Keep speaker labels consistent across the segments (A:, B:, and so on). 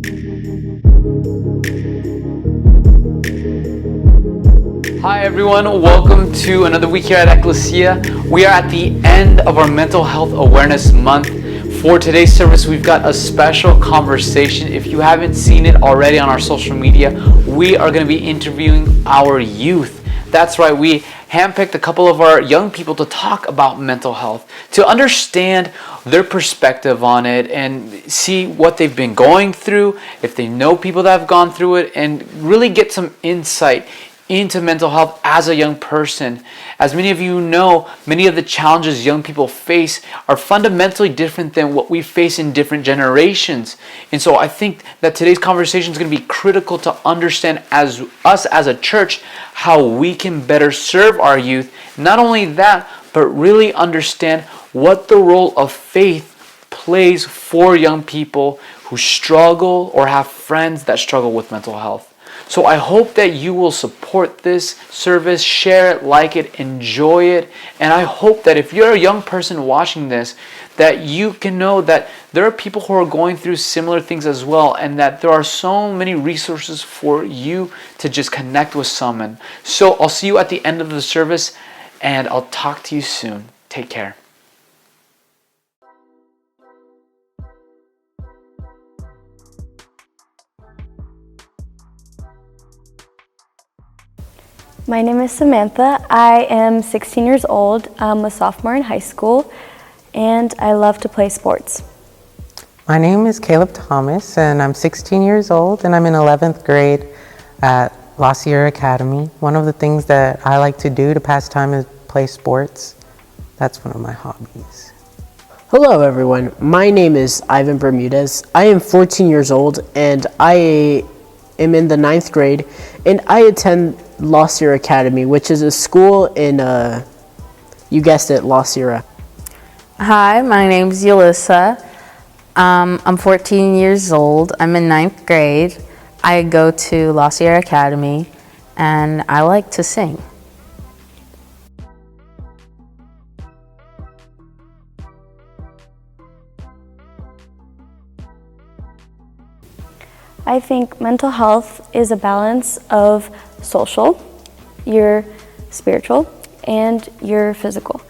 A: Hi everyone, welcome to another week here at EKKLESIA. We are at the end of our Mental Health Awareness Month. For today's service, we've got a special conversation. If you haven't seen it already on our social media, we are going to be interviewing our youth. That's right, we handpicked a couple of our young people to talk about mental health, to understand their perspective on it and see what they've been going through, if they know people that have gone through it, and really get some insight into mental health as a young person. As many of you know, many of the challenges young people face are fundamentally different than what we face in different generations. And so I think that today's conversation is going to be critical to understand as us as a church how we can better serve our youth. Not only that, but really understand what the role of faith plays for young people who struggle or have friends that struggle with mental health. So I hope that you will support this service, share it, like it, enjoy it. And I hope that if you're a young person watching this, that you can know that there are people who are going through similar things as well, and that there are so many resources for you to just connect with someone. So I'll see you at the end of the service, and I'll talk to you soon. Take care.
B: My name is Samantha. I am 16 years old. I'm a sophomore in high school, and I love to play sports.
C: My name is Caleb Thomas, and I'm 16 years old, and I'm in 11th grade at La Sierra Academy. One of the things that I like to do to pass time is play sports. That's one of my hobbies.
D: Hello everyone, my name is Ivan Bermudez. I am 14 years old, and I am in the 9th grade, and I attend La Sierra Academy, which is a school in, you guessed it, La Sierra.
E: Hi, my name's Yulissa. I'm 14 years old. I'm in 9th grade. I go to La Sierra Academy, and I like to sing.
B: I think mental health is a balance of social, your spiritual, and your physical.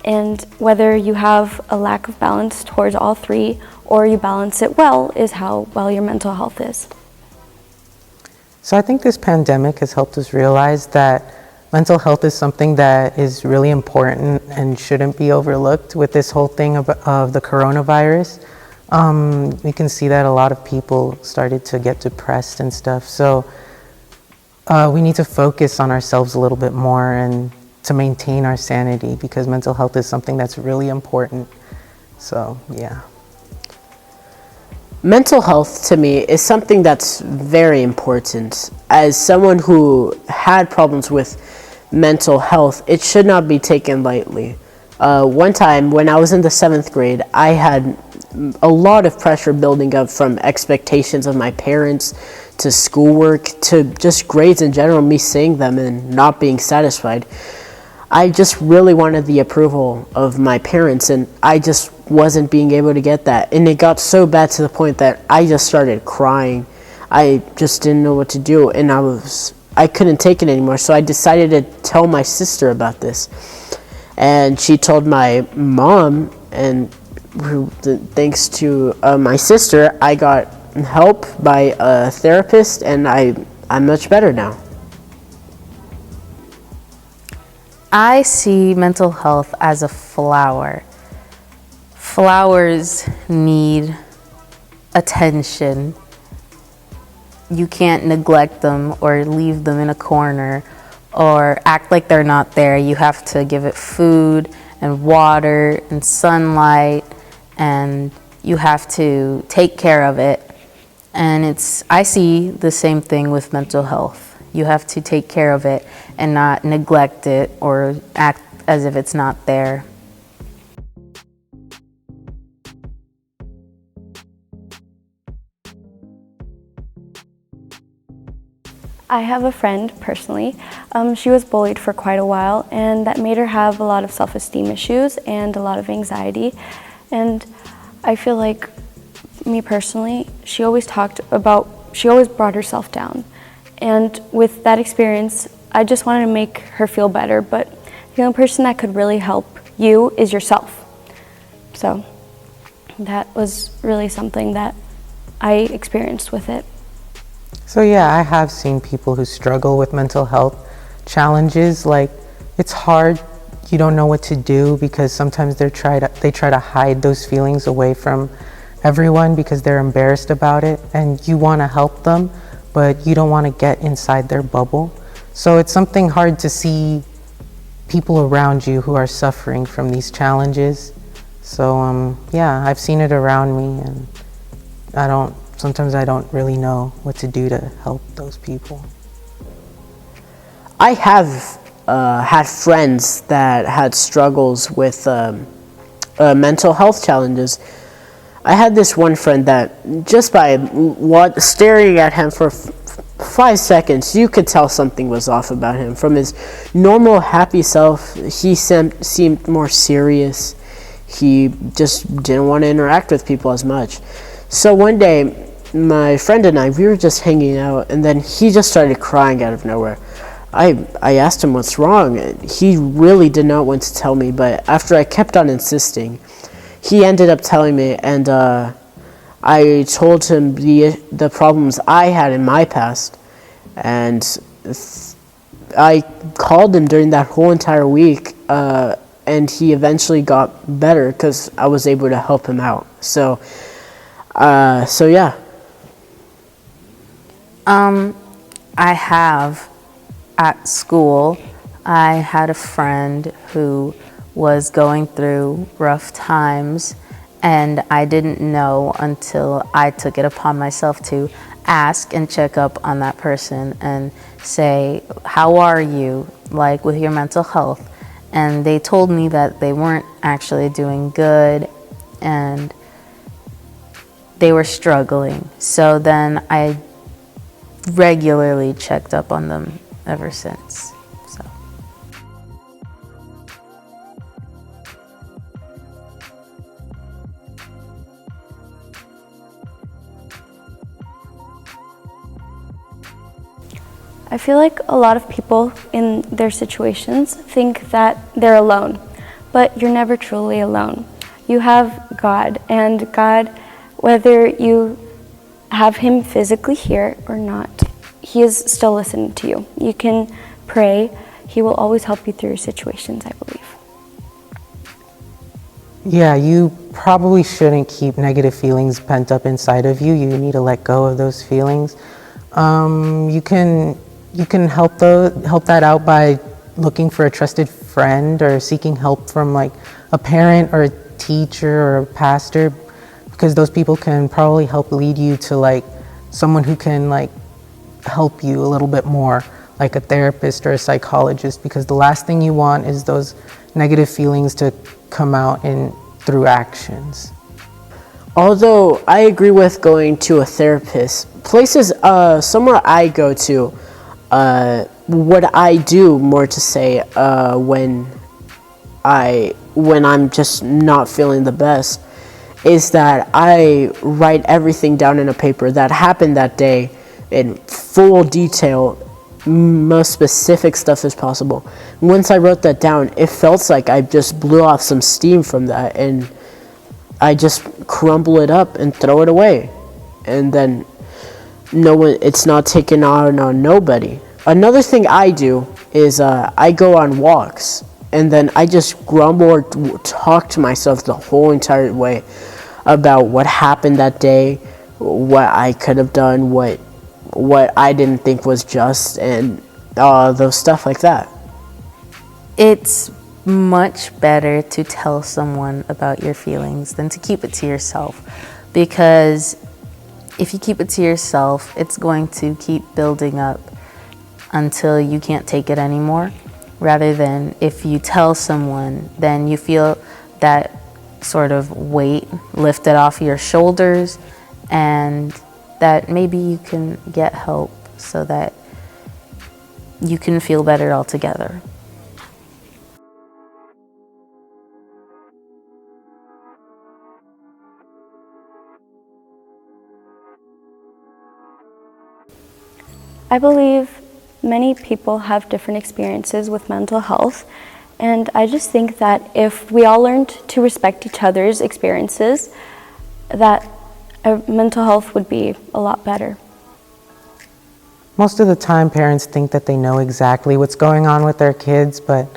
B: And whether you have a lack of balance towards all three or you balance it well is how well your mental health is.
C: So I think this pandemic has helped us realize that mental health is something that is really important and shouldn't be overlooked with this whole thing of the coronavirus. We can see that a lot of people started to get depressed and stuff. So we need to focus on ourselves a little bit more and to maintain our sanity, because mental health is something that's really important. So, yeah.
D: Mental health to me is something that's very important. As someone who had problems with mental health, it should not be taken lightly. One time when I was in the 7th grade, I had a lot of pressure building up from expectations of my parents to schoolwork to just grades in general, me seeing them and not being satisfied. I just really wanted the approval of my parents, and I just wasn't being able to get that. And it got so bad to the point that I just started crying. I just didn't know what to do, and I couldn't take it anymore. So I decided to tell my sister about this. And she told my mom, and thanks to my sister, I got help by a therapist, and I'm much better now.
E: I see mental health as a flower. Flowers need attention. You can't neglect them or leave them in a corner or act like they're not there. You have to give it food and water and sunlight, and you have to take care of it. And I see the same thing with mental health. You have to take care of it and not neglect it or act as if it's not there.
B: I have a friend personally. She was bullied for quite a while, and that made her have a lot of self-esteem issues and a lot of anxiety. And I feel like me personally, she always brought herself down. And with that experience, I just wanted to make her feel better, but the only person that could really help you is yourself. So that was really something that I experienced with it.
C: So yeah, I have seen people who struggle with mental health challenges. Like, it's hard, you don't know what to do, because sometimes they try to hide those feelings away from everyone because they're embarrassed about it, and you want to help them, but you don't want to get inside their bubble. So it's something hard to see people around you who are suffering from these challenges. So yeah, I've seen it around me, and sometimes I don't really know what to do to help those people.
D: I have had friends that had struggles with mental health challenges. I had this one friend that just by staring at him for 5 seconds, you could tell something was off about him. From his normal happy self, he seemed more serious. He just didn't want to interact with people as much. So one day, my friend and I, we were just hanging out, and then he just started crying out of nowhere. I asked him what's wrong. He really did not want to tell me, but after I kept on insisting, he ended up telling me, and I told him the problems I had in my past, and I called him during that whole entire week, and he eventually got better because I was able to help him out. So yeah.
E: I have at school, I had a friend who was going through rough times, and I didn't know until I took it upon myself to ask and check up on that person and say, how are you, like, with your mental health? And they told me that they weren't actually doing good and they were struggling. So then I regularly checked up on them ever since. So.
B: I feel like a lot of people in their situations think that they're alone, but you're never truly alone. You have God, and God, whether you have Him physically here or not, He is still listening to you. You can pray. He will always help you through your situations, I believe.
C: Yeah, you probably shouldn't keep negative feelings pent up inside of you. You need to let go of those feelings. You can help that out by looking for a trusted friend or seeking help from like a parent or a teacher or a pastor, because those people can probably help lead you to like someone who can like help you a little bit more, like a therapist or a psychologist, because the last thing you want is those negative feelings to come out through actions.
D: Although I agree with going to a therapist, somewhere I go to, what I do more to say when I'm just not feeling the best is that I write everything down in a paper that happened that day in full detail, most specific stuff as possible. Once I wrote that down, it felt like I just blew off some steam from that, and I just crumble it up and throw it away, and then it's not taken on nobody. Another thing I do is I go on walks, and then I just grumble or talk to myself the whole entire way about what happened that day, what I could have done, what I didn't think was just, and those stuff like that.
E: It's much better to tell someone about your feelings than to keep it to yourself, because if you keep it to yourself, it's going to keep building up until you can't take it anymore. Rather than if you tell someone, then you feel that sort of weight lifted off your shoulders, and that maybe you can get help so that you can feel better altogether.
B: I believe many people have different experiences with mental health, and I just think that if we all learned to respect each other's experiences, that mental health would be a lot better.
C: Most of the time, parents think that they know exactly what's going on with their kids, but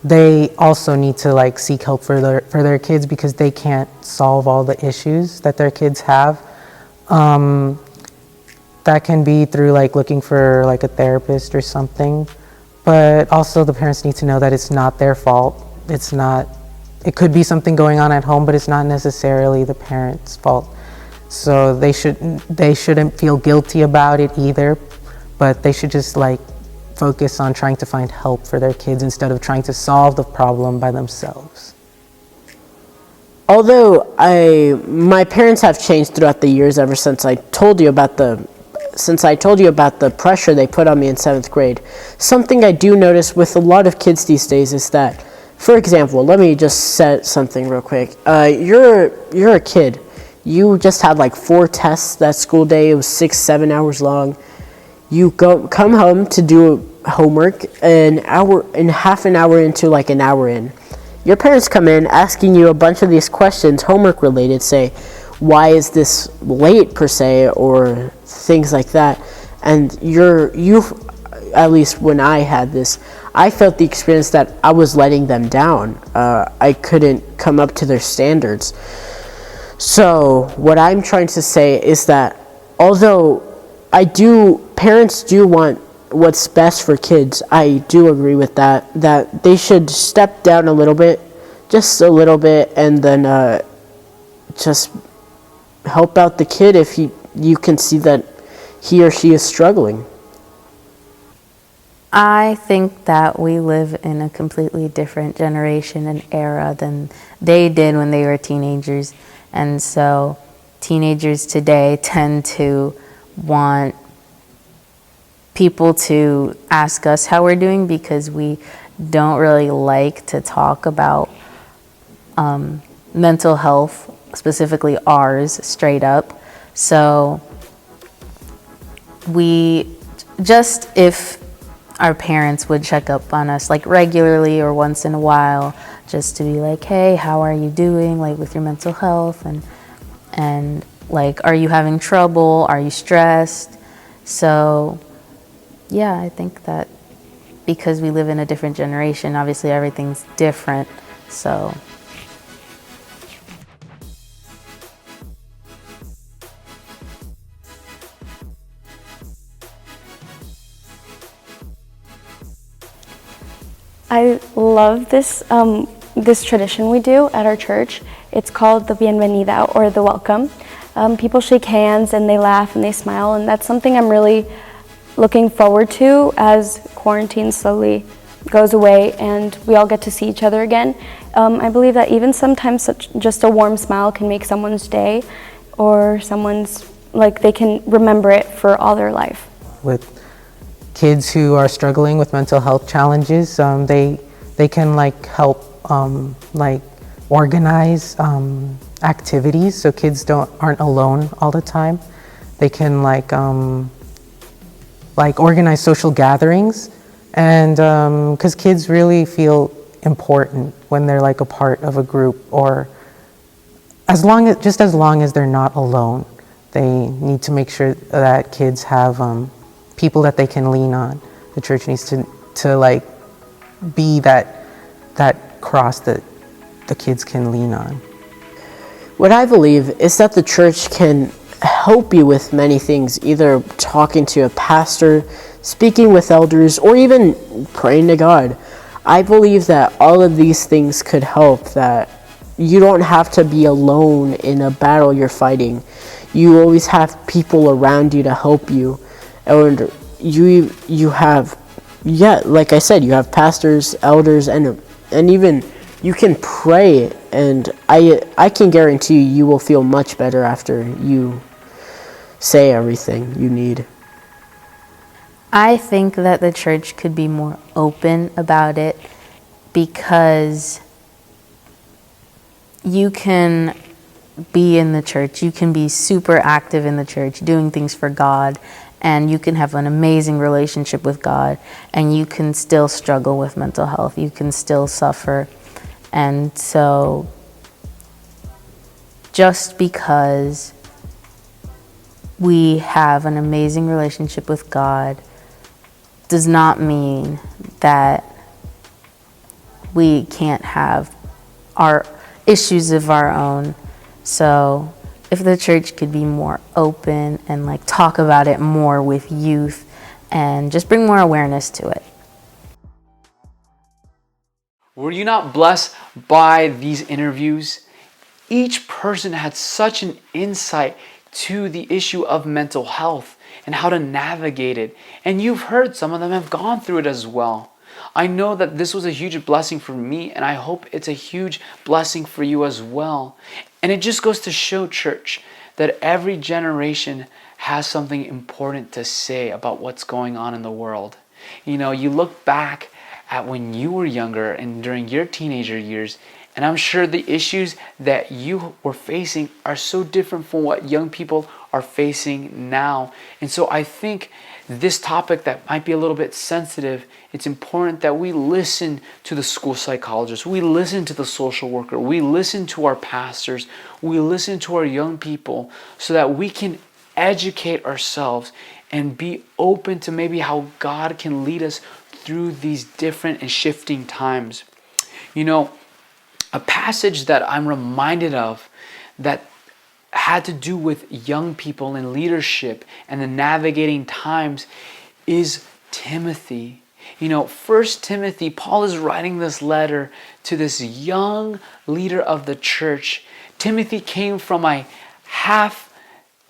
C: they also need to like seek help for their kids because they can't solve all the issues that their kids have. That can be through like looking for like a therapist or something, but also the parents need to know that it's not their fault. It could be something going on at home, but it's not necessarily the parents' fault. So they shouldn't feel guilty about it either, but they should just like focus on trying to find help for their kids instead of trying to solve the problem by themselves.
D: Although my parents have changed throughout the years ever since I told you about the pressure they put on me in 7th grade. Something I do notice with a lot of kids these days is that, for example, let me just set something real quick. You're a kid. You just had like 4 tests that school day. It was 6-7 hours long. You come home to do homework half an hour into like an hour in. Your parents come in asking you a bunch of these questions, homework related, say, why is this late per se, or things like that. And you, at least when I had this, I felt the experience that I was letting them down. I couldn't come up to their standards. So what I'm trying to say is that although parents do want what's best for kids, I do agree with that they should step down a little bit, just a little bit, and then just help out the kid if you can see that he or she is struggling.
E: I think that we live in a completely different generation and era than they did when they were teenagers. And so teenagers today tend to want people to ask us how we're doing because we don't really like to talk about mental health, specifically ours, straight up. So if our parents would check up on us like regularly or once in a while, just to be like, hey, how are you doing, like with your mental health, and like, are you having trouble, are you stressed? So yeah, I think that because we live in a different generation, obviously everything's different. So
B: I love this tradition we do at our church. It's called the bienvenida, or the welcome. People shake hands and they laugh and they smile, and that's something I'm really looking forward to as quarantine slowly goes away and we all get to see each other again. I believe that even sometimes just a warm smile can make someone's day, or they can remember it for all their life.
C: With kids who are struggling with mental health challenges, they can like help organize activities so kids aren't alone all the time. They can like organize social gatherings, and because kids really feel important when they're like a part of a group, or as long as they're not alone. They need to make sure that kids have people that they can lean on. The church needs to like be that cross that the kids can lean on.
D: What I believe is that the church can help you with many things, either talking to a pastor, speaking with elders, or even praying to God. I believe that all of these things could help, that you don't have to be alone in a battle you're fighting. You always have people around you to help you. And you have, like I said, you have pastors, elders, and even you can pray, and I can guarantee you will feel much better after you say everything you need.
E: I think that the church could be more open about it, because you can be in the church, you can be super active in the church, doing things for God, and you can have an amazing relationship with God, and you can still struggle with mental health. You can still suffer. And so just because we have an amazing relationship with God does not mean that we can't have our issues of our own. So if the church could be more open and like talk about it more with youth and just bring more awareness to it.
A: Were you not blessed by these interviews? Each person had such an insight to the issue of mental health and how to navigate it. And you've heard some of them have gone through it as well. I know that this was a huge blessing for me, and I hope it's a huge blessing for you as well. And it just goes to show, church, that every generation has something important to say about what's going on in the world. You know, you look back at when you were younger and during your teenager years, and I'm sure the issues that you were facing are so different from what young people are facing now. And so I think this topic that might be a little bit sensitive, it's important that we listen to the school psychologist, we listen to the social worker, we listen to our pastors, we listen to our young people, so that we can educate ourselves and be open to maybe how God can lead us through these different and shifting times. You know, a passage that I'm reminded of that had to do with young people in leadership and the navigating times is Timothy. You know, 1 Timothy, Paul is writing this letter to this young leader of the church. Timothy came from a half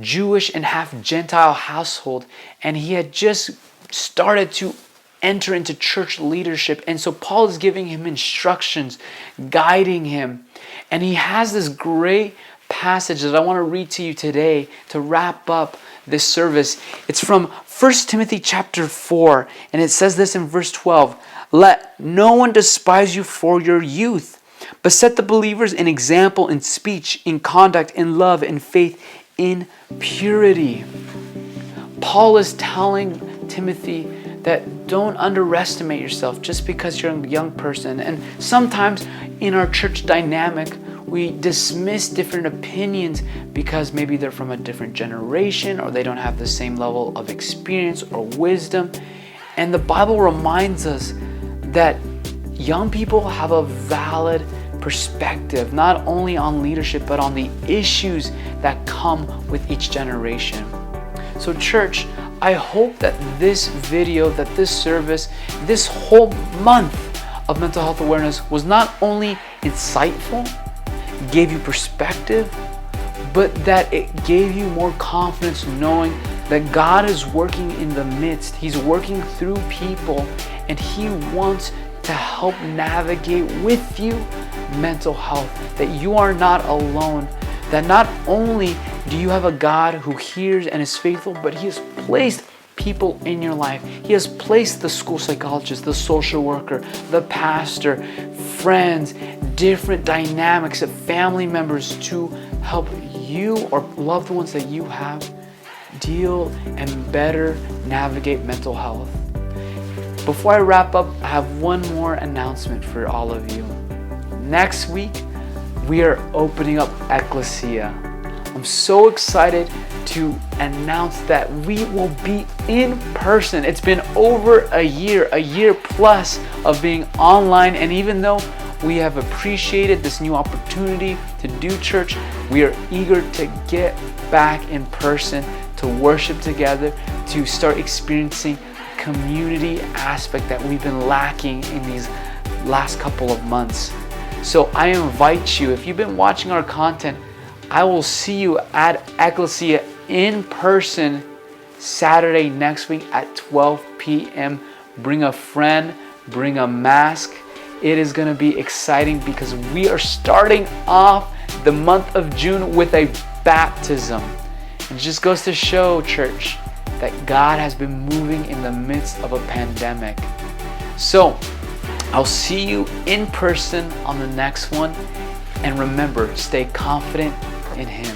A: Jewish and half Gentile household, and he had just started to enter into church leadership. And so Paul is giving him instructions, guiding him. And he has this great passage that I want to read to you today to wrap up this service. It's from 1 Timothy chapter 4, and it says this in verse 12. Let no one despise you for your youth, but set the believers an example in speech, in conduct, in love, in faith, in purity. Paul is telling Timothy that don't underestimate yourself just because you're a young person. And sometimes in our church dynamic, we dismiss different opinions because maybe they're from a different generation or they don't have the same level of experience or wisdom. And the Bible reminds us that young people have a valid perspective, not only on leadership, but on the issues that come with each generation. So church, I hope that this video, that this service, this whole month of mental health awareness was not only insightful, gave you perspective, but that it gave you more confidence knowing that God is working in the midst. He's working through people, and He wants to help navigate with you mental health, that you are not alone, that not only do you have a God who hears and is faithful, but He has placed people in your life. He has placed the school psychologist, the social worker, the pastor, friends, different dynamics of family members to help you or loved ones that you have deal and better navigate mental health. Before I wrap up, I have one more announcement for all of you. Next week, we are opening up EKKLESIA. I'm so excited to announce that we will be in person. It's been over a year plus of being online, and even though we have appreciated this new opportunity to do church, we are eager to get back in person, to worship together, to start experiencing community aspect that we've been lacking in these last couple of months. So I invite you, if you've been watching our content, I will see you at EKKLESIA in person Saturday next week at 12 p.m. Bring a friend, bring a mask. It is going to be exciting because we are starting off the month of June with a baptism. It just goes to show, church, that God has been moving in the midst of a pandemic. So I'll see you in person on the next one. And remember, stay confident in Him.